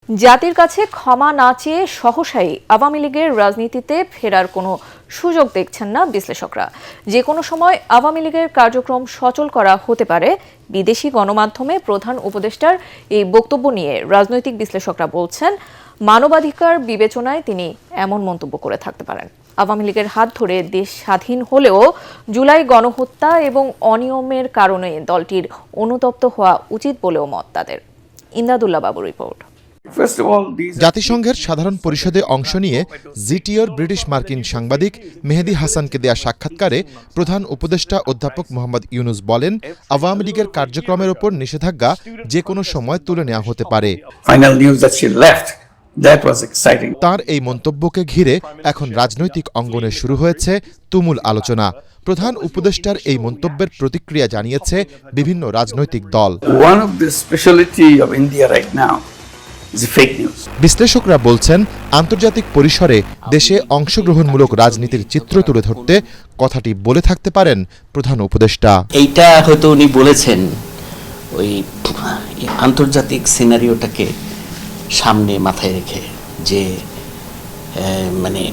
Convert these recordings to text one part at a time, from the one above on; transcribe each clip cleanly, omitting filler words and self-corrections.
জাতির কাছে ক্ষমা না চেয়ে সহসাই আওয়ামী লীগের রাজনীতিতে ফেরার কোনো সুযোগ দেখছেন না বিশ্লেষকরা। যে কোনো সময় আওয়ামী লীগের কার্যক্রম সচল করা হতে পারে। বিদেশি গণমাধ্যমে প্রধান উপদেষ্টার এই বক্তব্য নিয়ে রাজনৈতিক বিশ্লেষকরা বলছেন, মানবাধিকার বিবেচনায় তিনি এমন মন্তব্য করে থাকতে পারেন। আওয়ামী লীগের হাত ধরে দেশ স্বাধীন হলেও জুলাই গণহত্যা এবং অনিয়মের কারণে দলটির অনুতপ্ত হওয়া উচিত বলেও মত তাদের। ইমদাদুল্লাহ বাবুর রিপোর্ট। জাতিসংঘের সাধারণ পরিষদে অংশ নিয়ে জিটিওর ব্রিটিশ মার্কিন সাংবাদিক মেহেদী হাসানকে দেয়া সাক্ষাৎকারে প্রধান উপদেষ্টা অধ্যাপক মোহাম্মদ ইউনুস বলেন, আওয়ামী লীগের কার্যক্রমের ওপর নিষেধাজ্ঞা যে কোনো সময় তুলে নেওয়া হতে পারে। তার এই মন্তব্যকে ঘিরে এখন রাজনৈতিক অঙ্গনে শুরু হয়েছে তুমুল আলোচনা। প্রধান উপদেষ্টার এই মন্তব্যের প্রতিক্রিয়া জানিয়েছে বিভিন্ন রাজনৈতিক দল। বিশ্লেষকরা বলছেন, আন্তর্জাতিক পরিসরে দেশে অংশগ্রহণমূলক রাজনীতির চিত্র তুলে ধরতে কথাটি বলে থাকতে পারেন প্রধান উপদেষ্টা। এইটা হয়তো উনি বলেছেন ওই আন্তর্জাতিক সিনারিওটাকে সামনে মাথায় রেখে, যে মানে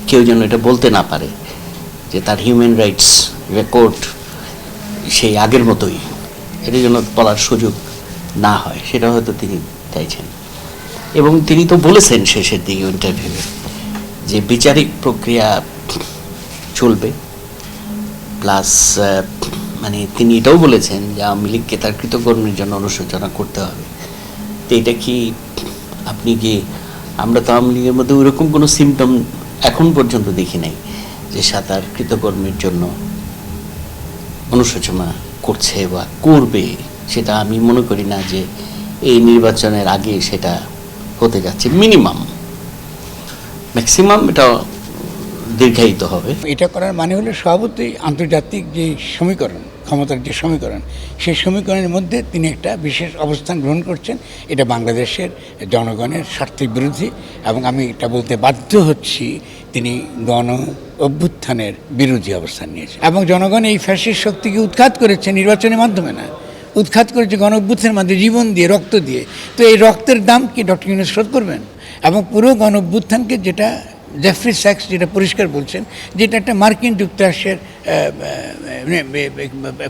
কেউ যেন এটা বলতে না পারে যে তার হিউম্যান রাইটস রেকর্ড সেই আগের মতোই, এটার জন্য বলার সুযোগ না হয়, সেটা হয়তো তিনি চাইছেন। এবং তিনি তো বলেছেন শেষের দিকে ইন্টারভিউয়ে যে বিচারিক প্রক্রিয়া চলবে, প্লাস মানে তিনি এটাও বলেছেন যে আওয়ামী লীগকে তার কৃতকর্মের জন্য অনুশোচনা করতে হবে। তো এটা কি আপনি কি, আমরা তো আওয়ামী লীগের মধ্যে ওইরকম কোনো সিমটম এখন পর্যন্ত দেখি নাই যে তার কৃতকর্মের জন্য অনুশোচনা করছে বা করবে। সেটা আমি মনে করি না যে এই নির্বাচনের আগে সেটা হতে যাচ্ছে। মিনিমাম, ম্যাক্সিমাম এটা দীর্ঘায়িত হবে। এটা করার মানে হলো স্বভাবতই আন্তর্জাতিক যে সমীকরণ, ক্ষমতার যে সমীকরণ, সেই সমীকরণের মধ্যে তিনি একটা বিশেষ অবস্থান গ্রহণ করছেন। এটা বাংলাদেশের জনগণের স্বার্থের বিরোধী, এবং আমি এটা বলতে বাধ্য হচ্ছি, তিনি গণ অভ্যুত্থানের বিরোধী অবস্থান নিয়েছেন। এবং জনগণ এই ফ্যাসিস্ট শক্তিকে উৎখাত করেছে নির্বাচনের মাধ্যমে না, উৎখাত করেছে গণ অভ্যুত্থানের মাধ্যমে, জীবন দিয়ে, রক্ত দিয়ে। তো এই রক্তের দাম কি ডক্টর ইউনূস শোধ করবেন? এবং পুরো গণ অভ্যুত্থানকে, যেটা জেফ্রি স্যাক্স যেটা পরিষ্কার বলছেন, যেটা একটা মার্কিন যুক্তরাষ্ট্রের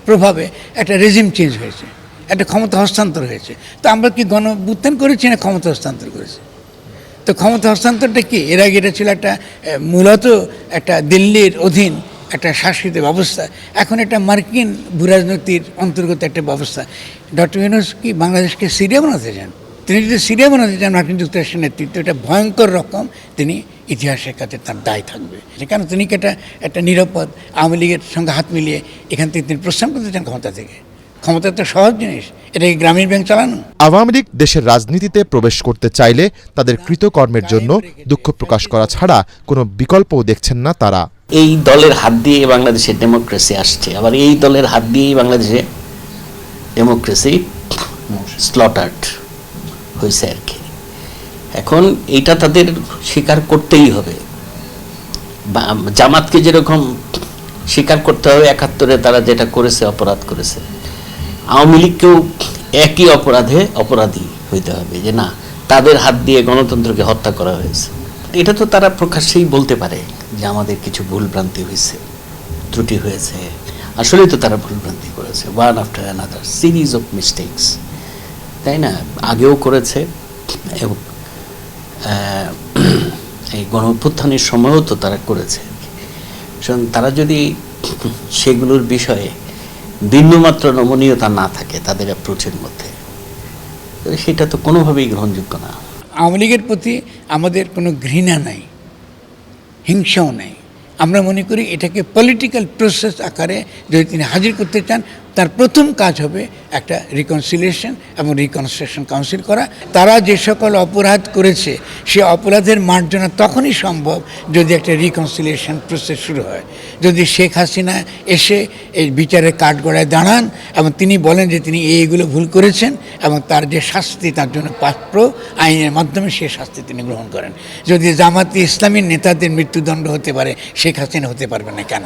প্রভাবে একটা রেজিম চেঞ্জ হয়েছে, একটা ক্ষমতা হস্তান্তর হয়েছে। তো আমরা কি গণ অভ্যুত্থান করেছি না ক্ষমতা হস্তান্তর করেছি? তো ক্ষমতা হস্তান্তরটা কি? এর আগে এটা ছিল একটা মূলত একটা দিল্লির অধীন একটা শাসিত ব্যবস্থা, এখন একটা মার্কিন ভূরাজনীতির অন্তর্গত একটা ব্যবস্থা। ডক্টর ইউনূস কি বাংলাদেশকে সিরিয়া বানাতে চান? তিনি যদি সিরিয়া বানাতে চান মার্কিন যুক্তরাষ্ট্রের নেতৃত্ব, এটা ভয়ঙ্কর রকম তিনি ইতিহাসের কাছে তার দায় থাকবে। কারণ তিনি কি একটা নিরাপদ আওয়ামী লীগের সঙ্গে হাত মিলিয়ে এখান থেকে তিনি প্রস্থান করতে চান ক্ষমতা থেকে? ক্ষমতা তো সহজ জিনিস, এটা কি গ্রামীণ ব্যাংক চালানো? আওয়ামী লীগ দেশের রাজনীতিতে প্রবেশ করতে চাইলে তাদের কৃতকর্মের জন্য দুঃখ প্রকাশ করা ছাড়া কোনো বিকল্পও দেখছেন না তারা। এই দলের হাত দিয়ে বাংলাদেশের ডেমোক্রেসি আসছে, আবার এই দলের হাত দিয়েই বাংলাদেশে ডেমোক্রেসি স্লটার্ড হয়েছে আর কি। এখন এইটা তাদের স্বীকার করতেই হবে। জামাতকে যেরকম স্বীকার করতে হবে ৭১-এ তারা যেটা করেছে, অপরাধ করেছে, আওয়ামী লীগকেও একই অপরাধে অপরাধী হইতে হবে, যে না, তাদের হাত দিয়ে গণতন্ত্রকে হত্যা করা হয়েছে। এটা তো তারা প্রকাশ্যেই বলতে পারে যে আমাদের কিছু ভুলভ্রান্তি হয়েছে, ত্রুটি হয়েছে। আসলেই তো তারা ভুলভ্রান্তি করেছে, one after another, series of mistakes, তাই না? আগেও করেছে, এবং এই গণ অভ্যুত্থানের সময়ও তো তারা করেছে। তারা যদি সেগুলোর বিষয়ে বিন্দুমাত্র নমনীয়তা না থাকে তাদের অ্যাপ্রোচের মধ্যে, সেটা তো কোনোভাবেই গ্রহণযোগ্য না। আওয়ামী লীগের প্রতি আমাদের কোনো ঘৃণা নাই, হিংসাও নেই। আমরা মনে করি এটাকে পলিটিক্যাল প্রসেস আকারে যদি তিনি হাজির করতে চান, তার প্রথম কাজ হবে একটা রিকনসিলিয়েশন এবং রিকনস্ট্রাকশন কাউন্সিল করা। তারা যে সকল অপরাধ করেছে, সে অপরাধের মার্জনা তখনই সম্ভব যদি একটা রিকনসিলিয়েশন প্রসেস শুরু হয়। যদি শেখ হাসিনা এসে এই বিচারের কাঠগড়ায় দাঁড়ান এবং তিনি বলেন যে তিনি এইগুলো ভুল করেছেন এবং তার যে শাস্তি তার জন্য প্রাপ্য, আইনের মাধ্যমে সে শাস্তি তিনি গ্রহণ করেন। যদি জামাতে ইসলামীর নেতাদের মৃত্যুদণ্ড হতে পারে, শেখ হাসিনা হতে পারবে না কেন?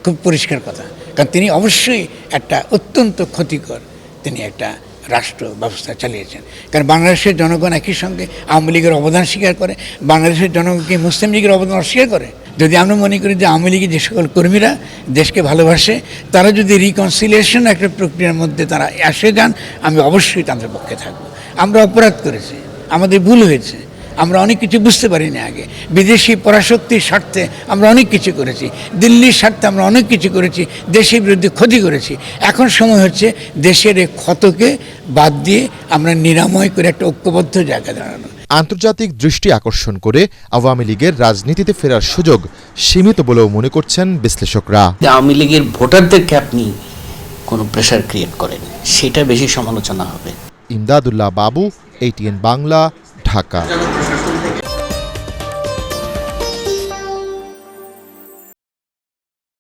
খুব পরিষ্কার কথা। কারণ তিনি অবশ্যই একটা অত্যন্ত ক্ষতিকর, তিনি একটা রাষ্ট্র ব্যবস্থা চালিয়েছেন। কারণ বাংলাদেশের জনগণ একই সঙ্গে আওয়ামী লীগের অবদান স্বীকার করে, বাংলাদেশের জনগণকে মুসলিম লীগের অবদান অস্বীকার করে। যদি আমরা মনে করি যে আওয়ামী লীগের যে সকল কর্মীরা দেশকে ভালোবাসে, তারা যদি রিকনসিলিয়েশন একটা প্রক্রিয়ার মধ্যে তারা এসে যান, আমি অবশ্যই তাদের পক্ষে থাকবো। আমরা অপরাধ করেছি, আমাদের ভুল হয়েছে, আমরা অনেক কিছু বুঝতে পারিনি আগে। বিদেশি পরাশক্তির স্বার্থে আমরা অনেক কিছু করেছি, দিল্লির স্বার্থে আমরা অনেক কিছু করেছি, দেশের বিরুদ্ধে ক্ষতি করেছি। এখন সময় হচ্ছে দেশের এই ক্ষতকে বাদ দিয়ে আমরা নিরাময় করে একটা ঐক্যবদ্ধ জায়গা দাঁড়ানো। আন্তর্জাতিক দৃষ্টি আকর্ষণ করে আওয়ামী লীগের রাজনীতিতে ফেরার সুযোগ সীমিত বলেও মনে করছেন বিশ্লেষকরা। আওয়ামী লীগের ভোটারদেরকে আপনি কোনো প্রেশার ক্রিয়েট করেন, সেটা বেশি সমালোচনা হবে। ইমদাদুল্লাহ বাবু, ATN বাংলা, ঢাকা।